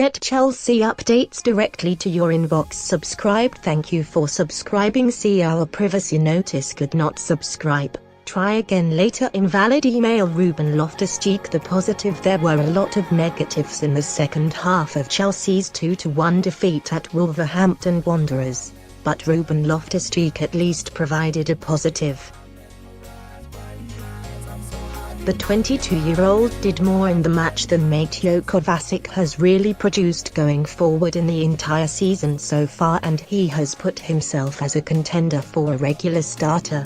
Get Chelsea updates directly to your inbox. Subscribed. Thank you for subscribing. See our privacy notice. Could not subscribe. Try again later. Invalid email. Ruben Loftus-Cheek. The positive: there were a lot of negatives in the second half of Chelsea's 2-1 defeat at Wolverhampton Wanderers, but Ruben Loftus-Cheek at least provided a positive. The 22-year-old did more in the match than Mateo Kovacic has really produced going forward in the entire season so far, and he has put himself as a contender for a regular starter.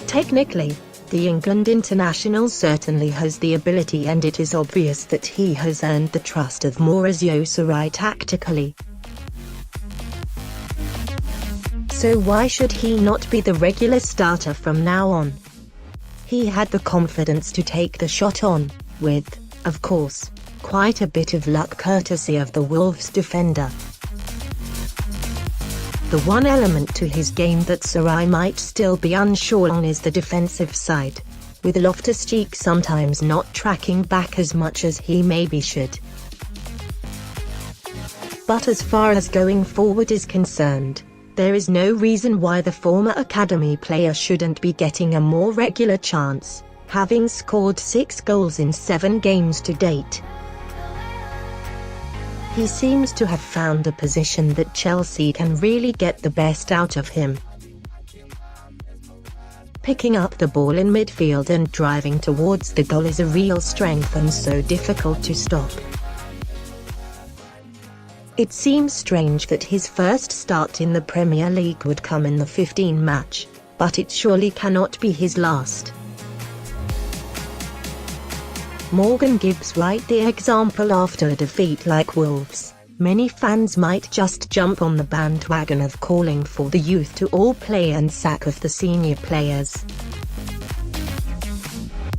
Technically, the England international certainly has the ability, and it is obvious that he has earned the trust of Maurizio Sarri tactically. So why should he not be the regular starter from now on? He had the confidence to take the shot on, with, of course, quite a bit of luck courtesy of the Wolves defender. The one element to his game that Sarri might still be unsure on is the defensive side, with Loftus-Cheek sometimes not tracking back as much as he maybe should. But as far as going forward is concerned, there is no reason why the former academy player shouldn't be getting a more regular chance, having scored 6 goals in 7 games to date. He seems to have found a position that Chelsea can really get the best out of him. Picking up the ball in midfield and driving towards the goal is a real strength and so difficult to stop. It seems strange that his first start in the Premier League would come in the 15 match, but it surely cannot be his last. Morgan Gibbs-White the example after a defeat like Wolves. Many fans might just jump on the bandwagon of calling for the youth to all play and sack of the senior players.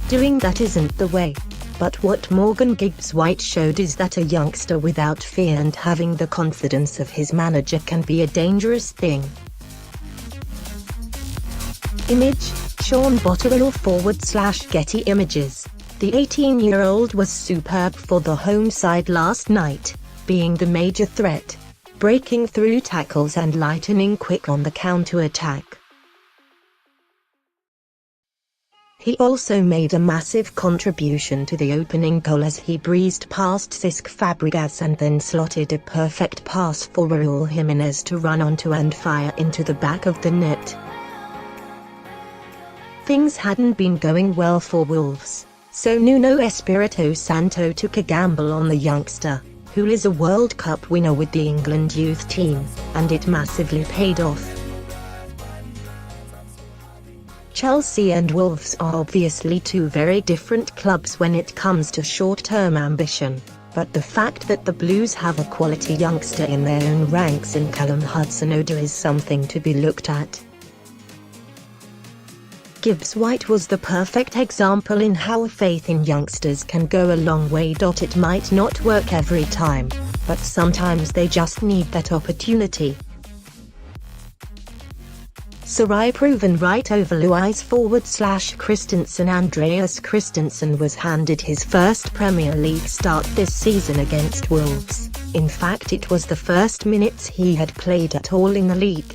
Doing that isn't the way. But what Morgan Gibbs-White showed is that a youngster without fear and having the confidence of his manager can be a dangerous thing. Image: Sean Botterill /Getty Images. The 18-year-old was superb for the home side last night, being the major threat, breaking through tackles and lightning quick on the counter-attack. He also made a massive contribution to the opening goal as he breezed past Cesc Fabregas and then slotted a perfect pass for Raúl Jiménez to run onto and fire into the back of the net. Things hadn't been going well for Wolves, so Nuno Espirito Santo took a gamble on the youngster, who is a World Cup winner with the England youth team, and it massively paid off. Chelsea and Wolves are obviously two very different clubs when it comes to short-term ambition, but the fact that the Blues have a quality youngster in their own ranks in Callum Hudson-Odoi is something to be looked at. Gibbs-White was the perfect example in how faith in youngsters can go a long way. It might not work every time, but sometimes they just need that opportunity. Sarri proven right over Luiz /Christensen. Andreas Christensen was handed his first Premier League start this season against Wolves. In fact, it was the first minutes he had played at all in the league.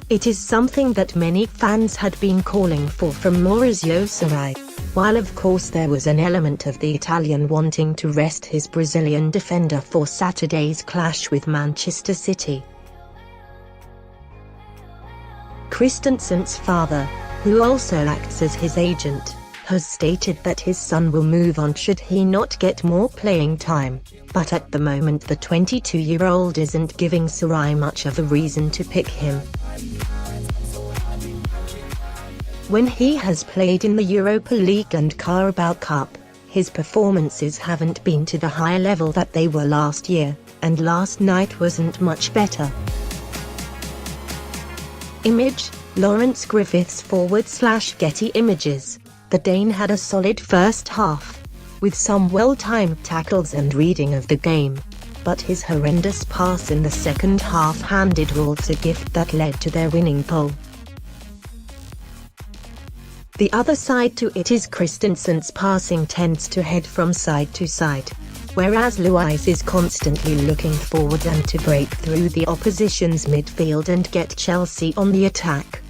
It is something that many fans had been calling for from Maurizio Sarri, while of course there was an element of the Italian wanting to rest his Brazilian defender for Saturday's clash with Manchester City. Christensen's father, who also acts as his agent, has stated that his son will move on should he not get more playing time, but at the moment the 22-year-old isn't giving Sarri much of a reason to pick him. When he has played in the Europa League and Carabao Cup, his performances haven't been to the high level that they were last year, and last night wasn't much better. Image: Lawrence Griffiths /Getty Images. The Dane had a solid first half, with some well-timed tackles and reading of the game, but his horrendous pass in the second half handed Wolves a gift that led to their winning goal. The other side to it is Christensen's passing tends to head from side to side, whereas Luiz is constantly looking forward and to break through the opposition's midfield and get Chelsea on the attack.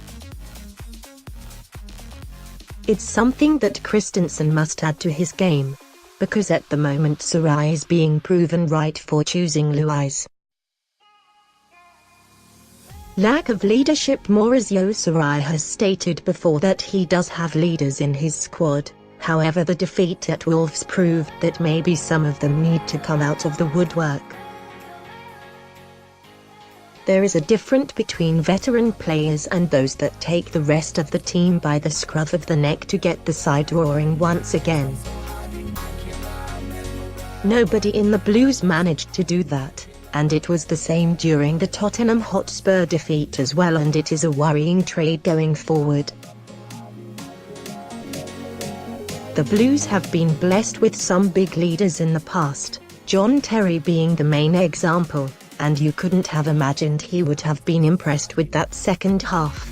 It's something that Christensen must add to his game, because at the moment Sarri is being proven right for choosing Luiz. Lack of leadership. Maurizio Sarri has stated before that he does have leaders in his squad, however the defeat at Wolves proved that maybe some of them need to come out of the woodwork. There is a difference between veteran players and those that take the rest of the team by the scruff of the neck to get the side roaring once again. Nobody in the Blues managed to do that, and it was the same during the Tottenham Hotspur defeat as well, and it is a worrying trade going forward. The Blues have been blessed with some big leaders in the past, John Terry being the main example, and you couldn't have imagined he would have been impressed with that second half.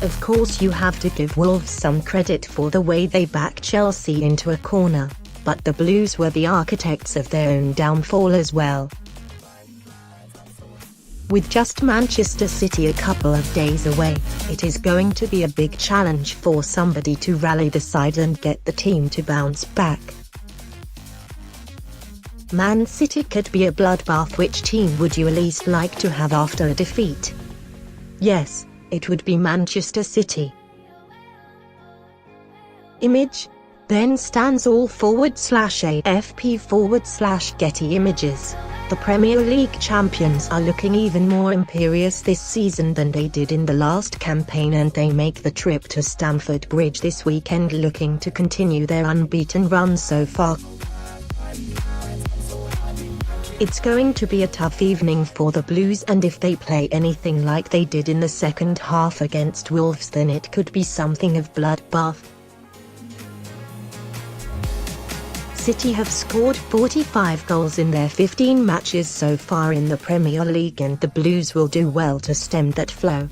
Of course you have to give Wolves some credit for the way they backed Chelsea into a corner, but the Blues were the architects of their own downfall as well. With just Manchester City a couple of days away, it is going to be a big challenge for somebody to rally the side and get the team to bounce back. Man City could be a bloodbath. Which team would you least like to have after a defeat? Yes, it would be Manchester City. Image? Then stands all /AFP/Getty Images. The Premier League champions are looking even more imperious this season than they did in the last campaign, and they make the trip to Stamford Bridge this weekend looking to continue their unbeaten run so far. It's going to be a tough evening for the Blues, and if they play anything like they did in the second half against Wolves, then it could be something of bloodbath. City have scored 45 goals in their 15 matches so far in the Premier League, and the Blues will do well to stem that flow.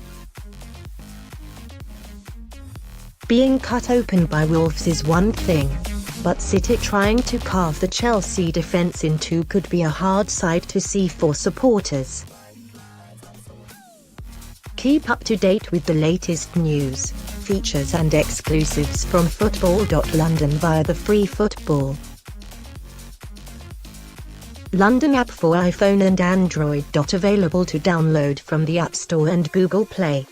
Being cut open by Wolves is one thing, but City trying to carve the Chelsea defence in two could be a hard sight to see for supporters. Keep up to date with the latest news, features and exclusives from Football.London via the free Football London app for iPhone and Android. Available to download from the App Store and Google Play.